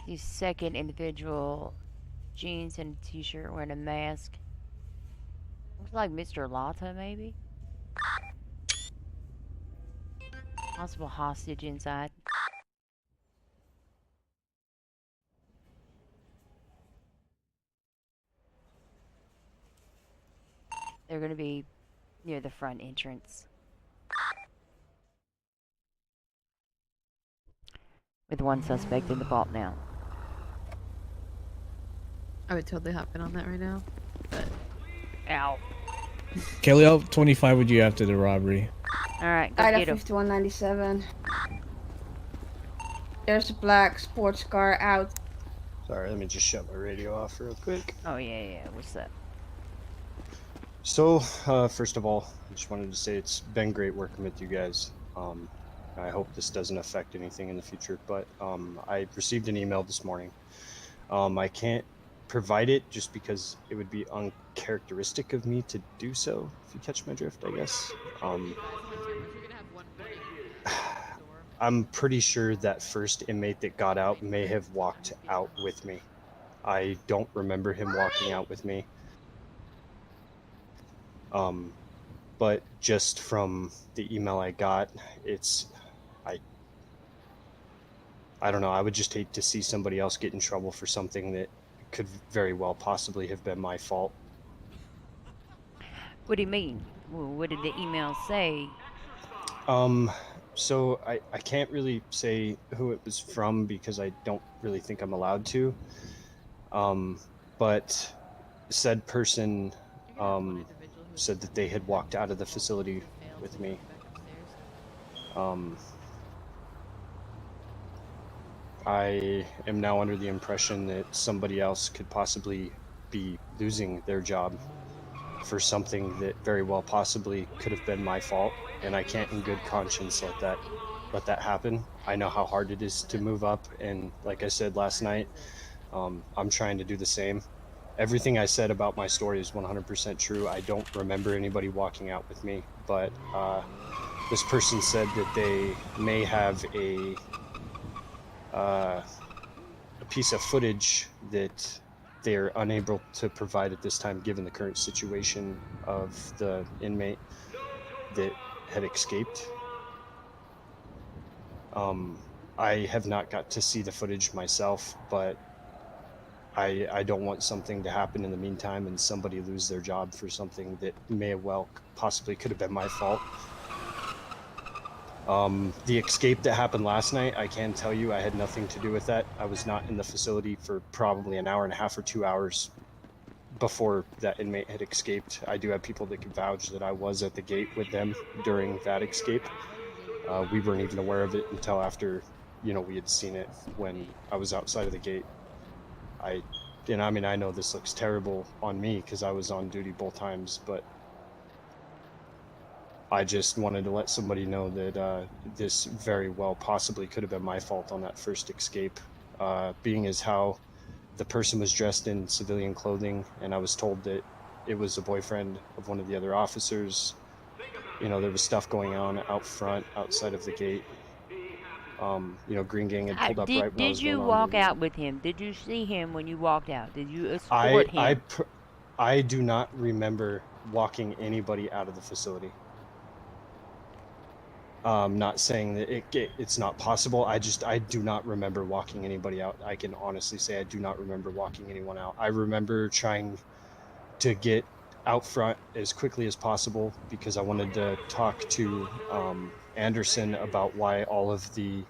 The second individual, jeans and a t-shirt, wearing a mask. Looks like Mr. Lata, maybe? Possible hostage inside. They're gonna be near the front entrance. With one suspect in the vault now. I would totally hop in on that right now. But Ow. Kelly, how 25 would you after the robbery? Alright, go Ida get him. 5197. There's a black sports car out. Sorry, let me just shut my radio off real quick. Oh, yeah, what's up? So, first of all, I just wanted to say it's been great working with you guys. I hope this doesn't affect anything in the future, but I received an email this morning. I can't provide it just because it would be uncharacteristic of me to do so, if you catch my drift, I guess. I'm pretty sure that first inmate that got out may have walked out with me. I don't remember him walking out with me. But just from the email I got, I don't know, I would just hate to see somebody else get in trouble for something that could very well possibly have been my fault. What do you mean? Well, what did the email say? So I can't really say who it was from because I don't really think I'm allowed to. But said person, said that they had walked out of the facility with me. I am now under the impression that somebody else could possibly be losing their job for something that very well possibly could have been my fault, and I can't in good conscience let that happen. I know how hard it is to move up, and like I said last night, I'm trying to do the same. Everything I said about my story is 100% true. I don't remember anybody walking out with me, but this person said that they may have a piece of footage that they're unable to provide at this time given the current situation of the inmate that had escaped. I have not got to see the footage myself, but I don't want something to happen in the meantime and somebody lose their job for something that may well possibly could have been my fault. The escape that happened last night, I can tell you I had nothing to do with that. I was not in the facility for probably an hour and a half or 2 hours before that inmate had escaped. I do have people that can vouch that I was at the gate with them during that escape. We weren't even aware of it until after, we had seen it when I was outside of the gate. I know this looks terrible on me because I was on duty both times, but I just wanted to let somebody know that this very well possibly could have been my fault on that first escape, being as how the person was dressed in civilian clothing, and I was told that it was a boyfriend of one of the other officers. There was stuff going on out front, outside of the gate. Green Gang had pulled up right when I was going on. Did you walk out with him? Did you see him when you walked out? Did you escort him? I do not remember walking anybody out of the facility. Not saying that it's not possible. I do not remember walking anybody out. I can honestly say I do not remember walking anyone out. I remember trying to get out front as quickly as possible because I wanted to talk to Anderson about why all of the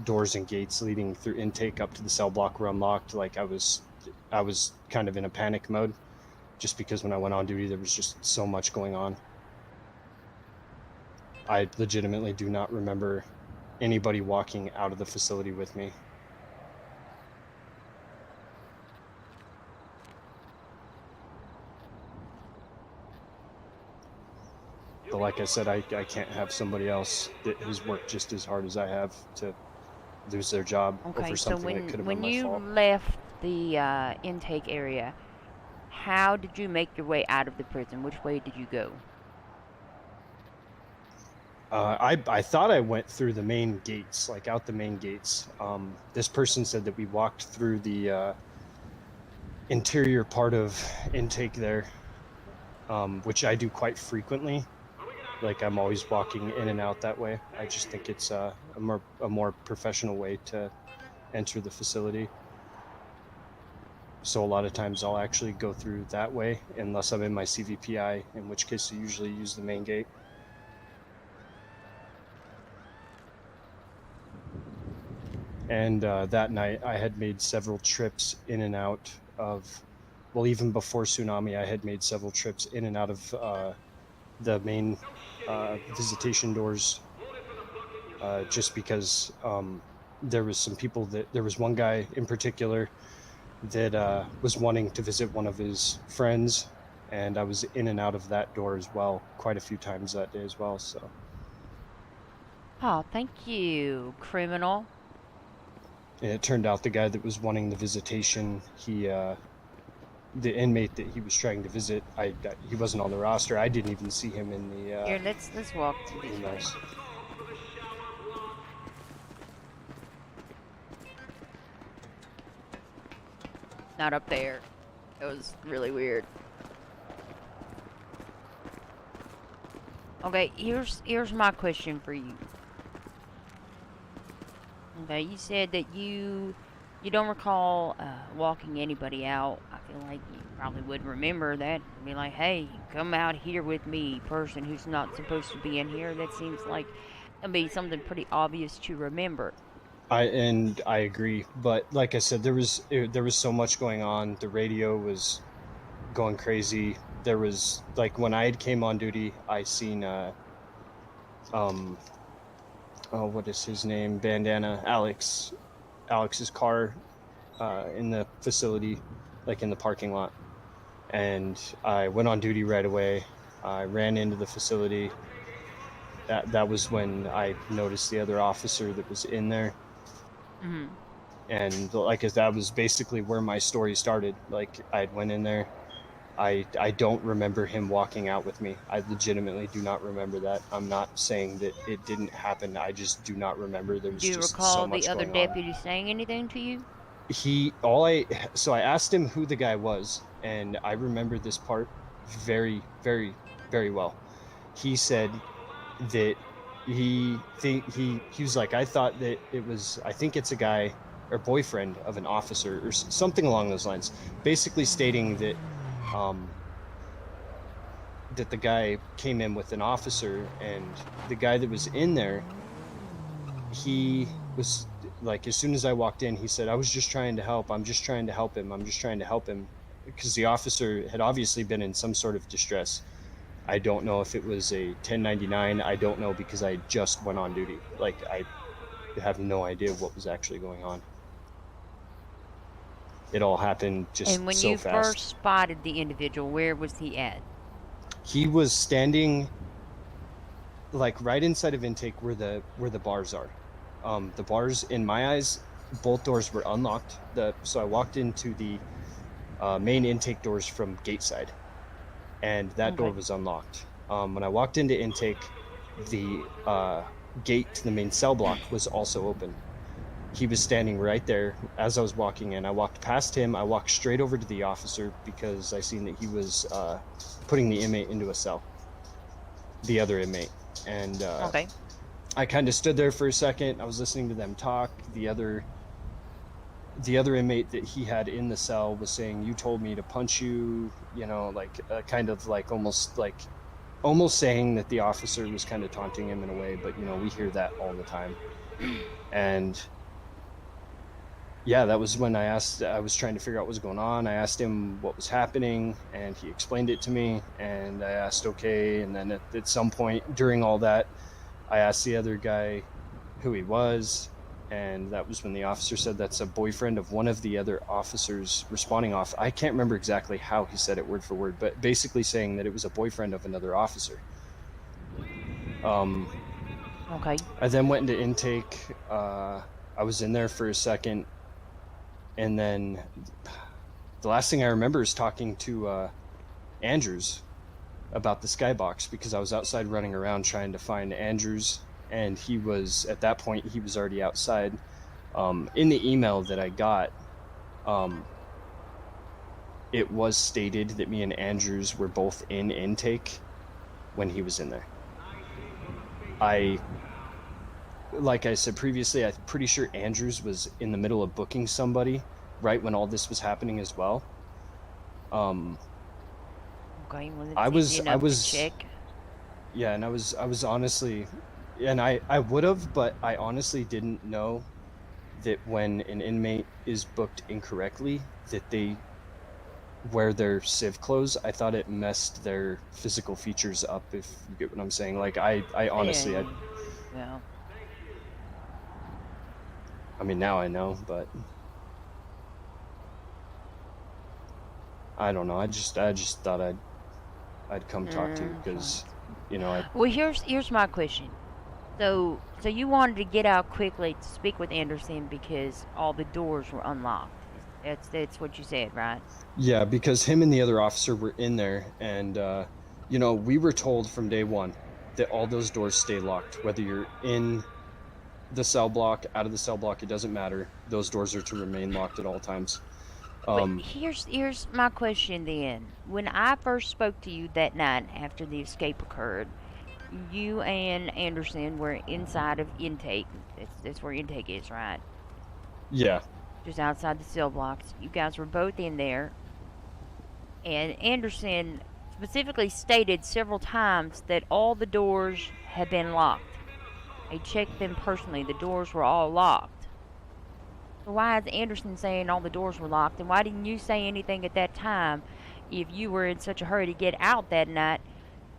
doors and gates leading through intake up to the cell block were unlocked. Like I was kind of in a panic mode just because when I went on duty there was just so much going on. I legitimately do not remember anybody walking out of the facility with me. But like I said, I can't have somebody else that has worked just as hard as I have to lose their job over something that could have been my fault. When you left the intake area, how did you make your way out of the prison? Which way did you go? I thought I went through the main gates, like out the main gates. This person said that we walked through the interior part of intake there, which I do quite frequently. Like I'm always walking in and out that way. I just think it's a more professional way to enter the facility. So a lot of times I'll actually go through that way unless I'm in my CVPI, in which case I usually use the main gate. And that night I had made several trips in and out of, well, even before Tsunami, I had made several trips in and out of the main visitation doors, just because there was some people there was one guy in particular that was wanting to visit one of his friends, and I was in and out of that door as well quite a few times that day as well. So Oh, thank you, criminal. and it turned out the guy that was wanting the visitation, the inmate that he was trying to visit, he wasn't on the roster. I didn't even see him in the Here, let's walk to this way. emails. Not up there. It was really weird. Okay, here's my question for you. Okay, you said that you don't recall walking anybody out. I feel like you probably would remember that. Be like, hey, come out here with me, person who's not supposed to be in here. That seems like it'd be something pretty obvious to remember. I agree, but like I said, there was so much going on. The radio was going crazy. There was, like, when I came on duty, I seen what is his name? Bandana Alex's car in the facility, like in the parking lot, and I went on duty right away. I ran into the facility. That was when I noticed the other officer that was in there. Mm-hmm. And like that was basically where my story started. Like I went in there. I don't remember him walking out with me. I legitimately do not remember that. I'm not saying that it didn't happen. I just do not remember. There was Do you just recall so much the other going on. deputy saying anything to you? So I asked him who the guy was, and I remember this part very, very, very well. He said that he was like, I thought that I think it's a guy or boyfriend of an officer or something along those lines, basically stating that that the guy came in with an officer, and the guy that was in there, he was like, as soon as I walked in, he said, I was just trying to help. I'm just trying to help him. I'm just trying to help him, because the officer had obviously been in some sort of distress. I don't know if it was a 1099. I don't know, because I just went on duty. Like, I have no idea what was actually going on. It all happened just And when so you fast. first spotted the individual, where was he at? He was standing like right inside of intake where the bars are. The bars, in my eyes, both doors were unlocked. So I walked into the main intake doors from gate side, and that door was unlocked. When I walked into intake, the gate to the main cell block was also open. He was standing right there as I was walking in. I walked past him. I walked straight over to the officer because I seen that he was putting the inmate into a cell, the other inmate. And Okay. I kind of stood there for a second. I was listening to them talk. The other inmate that he had in the cell was saying, "You told me to punch you," you know, like kind of like almost saying that the officer was kind of taunting him in a way. But, you know, we hear that all the time. And yeah, that was when I was trying to figure out what was going on. I asked him what was happening, and he explained it to me, and I asked, okay. And then at some point during all that, I asked the other guy who he was, and that was when the officer said that's a boyfriend of one of the other officers responding off. I can't remember exactly how he said it word for word, but basically saying that it was a boyfriend of another officer. Okay. I then went into intake. I was in there for a second, and then the last thing I remember is talking to Andrews, about the skybox because I was outside running around trying to find Andrews, and he was, at that point, he was already outside. In the email that I got, it was stated that me and Andrews were both in intake when he was in there. Like I said previously, I'm pretty sure Andrews was in the middle of booking somebody right when all this was happening as well. Okay, well, it's I was- easy I enough to was- check. Yeah, and I was honestly, and I would have, but I honestly didn't know that when an inmate is booked incorrectly, that they wear their civ clothes. I thought it messed their physical features up, if you get what I'm saying. Like, I honestly, Yeah. I mean, now I know, but I don't know. I just thought I'd come talk to you because, you know, Well, here's my question. So you wanted to get out quickly to speak with Anderson because all the doors were unlocked. That's what you said, right? yeah, because him and the other officer were in there, and you know, we were told from day one that all those doors stay locked, whether you're in the cell block, out of the cell block, it doesn't matter. Those doors are to remain locked at all times. But here's my question then. When I first spoke to you that night after the escape occurred, you and Anderson were inside of intake. That's where intake is, right? Yeah, Just outside the cell blocks. You guys were both in there. And Anderson specifically stated several times that all the doors had been locked. He checked them personally. The doors were all locked. So why is Anderson saying all the doors were locked? And why didn't you say anything at that time if you were in such a hurry to get out that night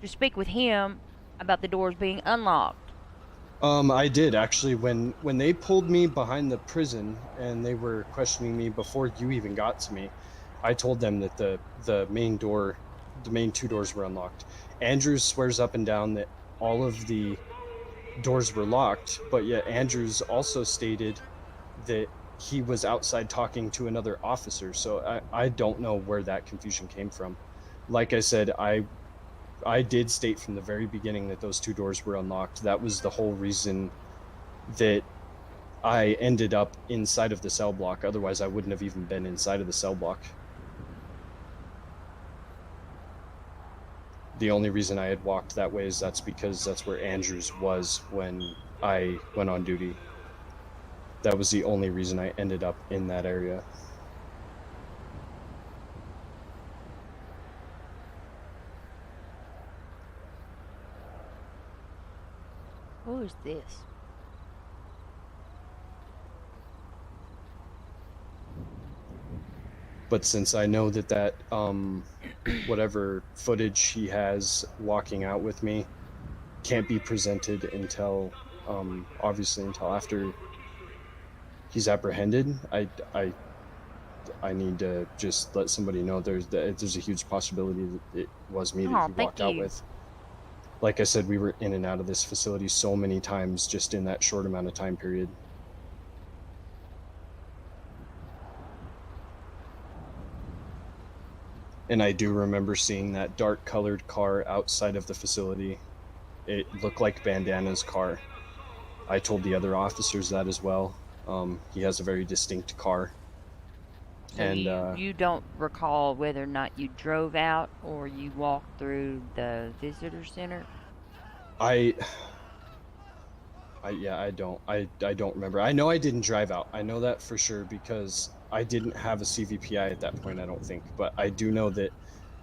to speak with him about the doors being unlocked? I did actually. When they pulled me behind the prison and they were questioning me before you even got to me, I told them that the main door, the main two doors were unlocked. Andrews swears up and down that all of the doors were locked, but yet Andrews also stated that he was outside talking to another officer. So I don't know where that confusion came from. Like I said, I did state from the very beginning that those two doors were unlocked. That was the whole reason that I ended up inside of the cell block. Otherwise, I wouldn't have even been inside of the cell block. The only reason I had walked that way is because that's where Andrews was when I went on duty. That was the only reason I ended up in that area. Who is this? But since I know that whatever footage he has walking out with me can't be presented until obviously until after he's apprehended, I need to just let somebody know there's a huge possibility that it was me that Oh, he thank walked out you. with. Like I said, we were in and out of this facility so many times just in that short amount of time period. And I do remember seeing that dark colored car outside of the facility. It looked like Bandana's car. I told the other officers that as well. He has a very distinct car. So And you don't recall whether or not you drove out or you walked through the visitor center? I don't remember. I know I didn't drive out. I know that for sure because I didn't have a CVPI at that point, I don't think. But I do know that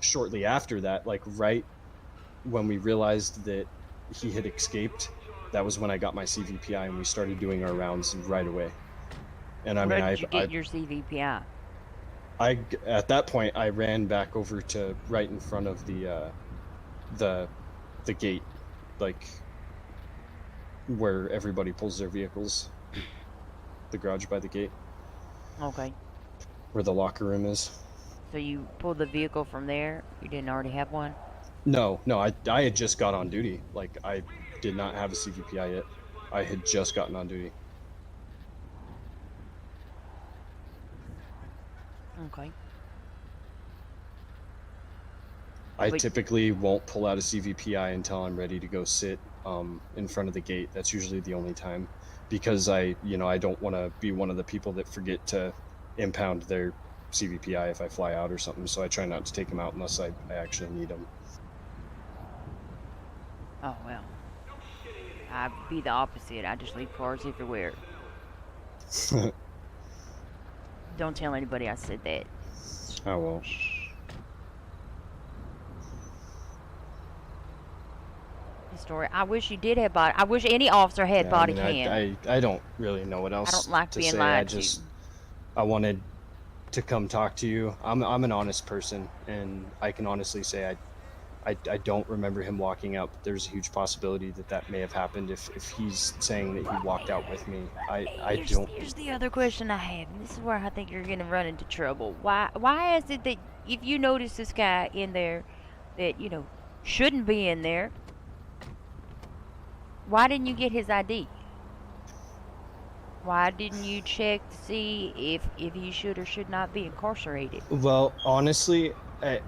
shortly after that, like right when we realized that he had escaped, that was when I got my CVPI and we started doing our rounds right away. And I mean, Where did you get your CVPI? at that point I ran back over to right in front of the gate, like where everybody pulls their vehicles, the garage by the gate, Okay. where the locker room is. So you pulled the vehicle from there? You didn't already have one? No, I had just got on duty. Like, I did not have a CVPI yet. I had just gotten on duty. Okay. I But- typically won't pull out a CVPI until I'm ready to go sit in front of the gate. That's usually the only time, because I don't want to be one of the people that forget to impound their CVPI if I fly out or something. So I try not to take them out unless I actually need them. Oh, well. I'd be the opposite. I just leave cars everywhere. Don't tell anybody I said that. I won't. Story. I wish you did have body. I wish any officer had body cam. I don't really know what else I don't like to being say. lied to. I wanted to come talk to you. I'm an honest person, and I can honestly say I don't remember him walking out. But there's a huge possibility that may have happened if he's saying that he walked out with me. Here's the other question I have, and this is where I think you're gonna run into trouble. Why is it that if you notice this guy in there that shouldn't be in there, why didn't you get his ID? Why didn't you check to see if he should or should not be incarcerated? Well, honestly, I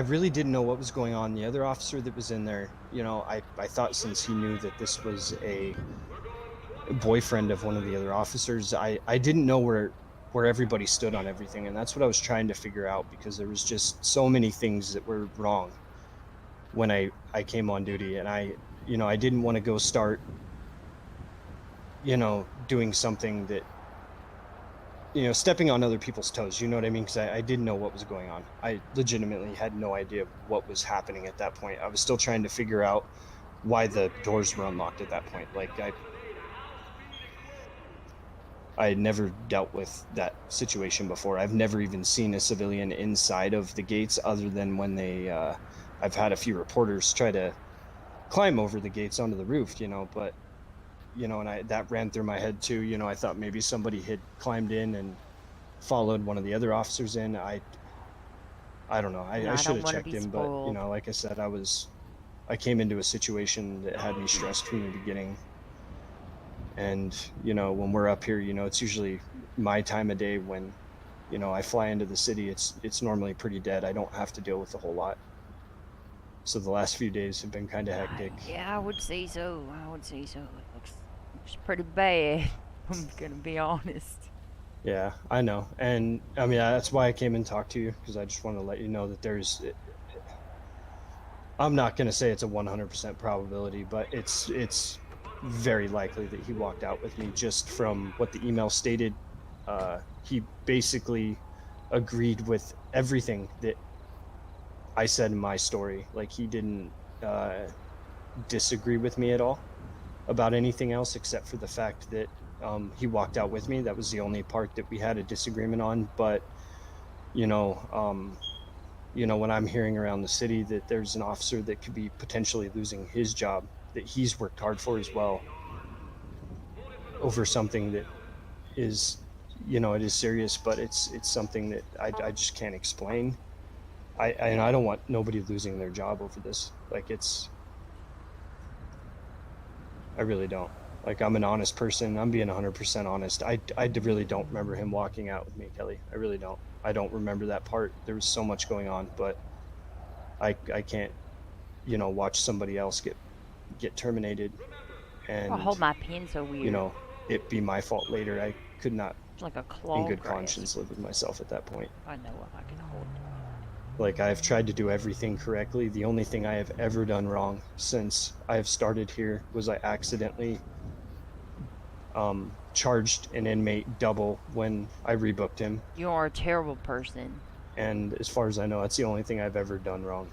really didn't know what was going on. The other officer that was in there, I thought since he knew that this was a boyfriend of one of the other officers, I didn't know where everybody stood on everything, and that's what I was trying to figure out, because there was just so many things that were wrong when I came on duty, and I didn't want to go start doing something that stepping on other people's toes, you know what I mean? Because I didn't know what was going on. I legitimately had no idea what was happening at that point. I was still trying to figure out why the doors were unlocked at that point. Like, I had never dealt with that situation before. I've never even seen a civilian inside of the gates, other than when I've had a few reporters try to climb over the gates onto the roof, but and that ran through my head too. I thought maybe somebody had climbed in and followed one of the other officers in. I don't know. I should have checked in, but like I said, I came into a situation that had me stressed from the beginning. And when we're up here, it's usually my time of day when I fly into the city. It's normally pretty dead. I don't have to deal with a whole lot. So the last few days have been kind of hectic. Yeah, I would say so. It looks pretty bad. I'm gonna be honest. Yeah, I know, and I mean that's why I came and talked to you, because I just want to let you know that I'm not gonna say it's a 100% probability, but it's very likely that he walked out with me, just from what the email stated. He basically agreed with everything that I said in my story. Like, he didn't disagree with me at all about anything else, except for the fact that he walked out with me. That was the only part that we had a disagreement on. But when I'm hearing around the city that there's an officer that could be potentially losing his job, that he's worked hard for as well, over something that is it is serious, but it's something that I just can't explain. I don't want nobody losing their job over this. Like, I really don't. Like, I'm an honest person. I'm being 100% honest. I really don't remember him walking out with me, Kelly. I really don't. I don't remember that part. There was so much going on, but I can't, watch somebody else get terminated, and I'll hold my pen so weird. It be my fault later. I could not, It's like a claw. in good conscience, live with myself at that point. I know what I can hold. Like, I've tried to do everything correctly. The only thing I have ever done wrong since I have started here was I accidentally charged an inmate double when I rebooked him. You are a terrible person. And as far as I know, that's the only thing I've ever done wrong,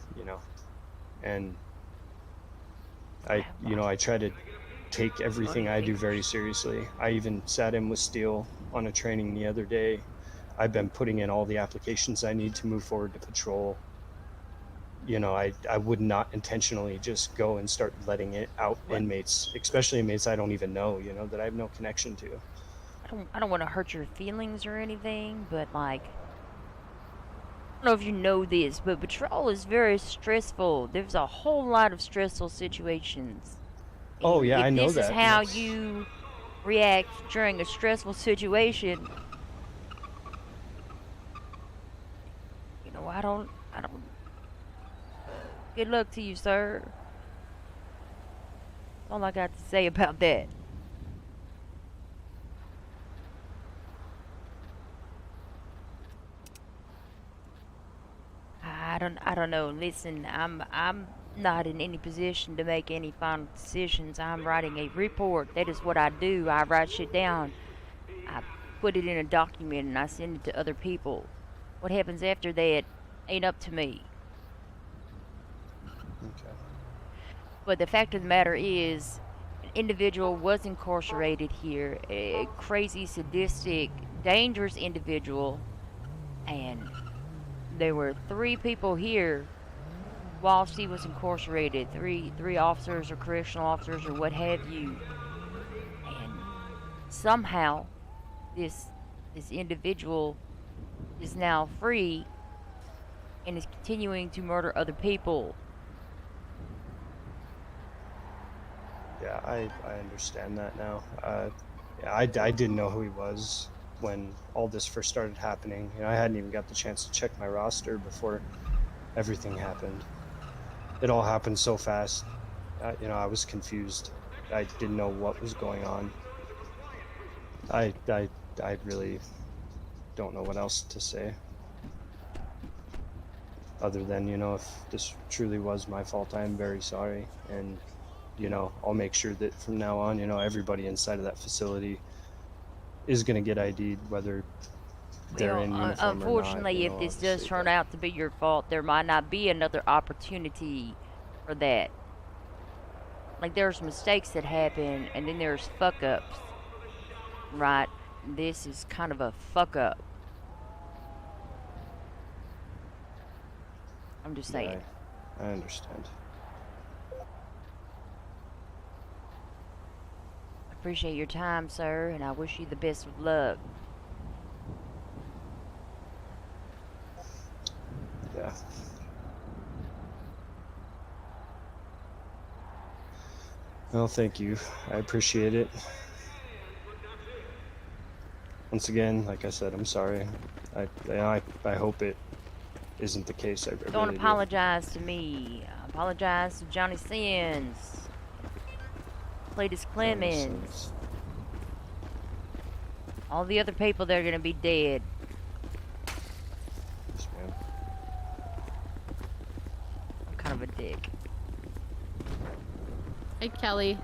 And I try to take everything I do very seriously. I even sat in with Steele on a training the other day. I've been putting in all the applications I need to move forward to patrol. I would not intentionally just go and start letting it out inmates, especially inmates I don't even know, that I have no connection to. I don't want to hurt your feelings or anything, but like, I don't know if you know this, but patrol is very stressful. There's a whole lot of stressful situations. Oh yeah, I know that. If this is how you react during a stressful situation, Good luck to you, sir. That's all I got to say about that. I don't know. Listen, I'm not in any position to make any final decisions. I'm writing a report. That is what I do. I write shit down. I put it in a document and I send it to other people. What happens after that ain't up to me. Okay. But the fact of the matter is, an individual was incarcerated here, a crazy, sadistic, dangerous individual, and there were 3 people here whilst he was incarcerated. Three officers or correctional officers or what have you. And somehow this individual is now free and is continuing to murder other people. Yeah, I understand that now. Yeah, I didn't know who he was when all this first started happening. You know, I hadn't even got the chance to check my roster before everything happened. It all happened so fast. You know, I was confused. I didn't know what was going on. I really don't know what else to say. Other than, you know, if this truly was my fault, I am very sorry. And, you know, I'll make sure that from now on, you know, everybody inside of that facility is going to get ID'd, whether they're in uniform Unfortunately, or not. You if know, this does obviously, turn but- out to be your fault, there might not be another opportunity for that. Like, there's mistakes that happen, and then there's fuck ups, right? This is kind of a fuck up. I'm just saying. Yeah, I understand. I appreciate your time, sir, and I wish you the best of luck. Yeah. Well, thank you. I appreciate it. Once again, like I said, I'm sorry. I hope it isn't the case. I Don't really do. apologize to me. Apologize to Johnny Sins. Cletus Clemens. All the other people that are gonna be dead. Yes, ma'am. I'm kind of a dick. Hey, Kelly.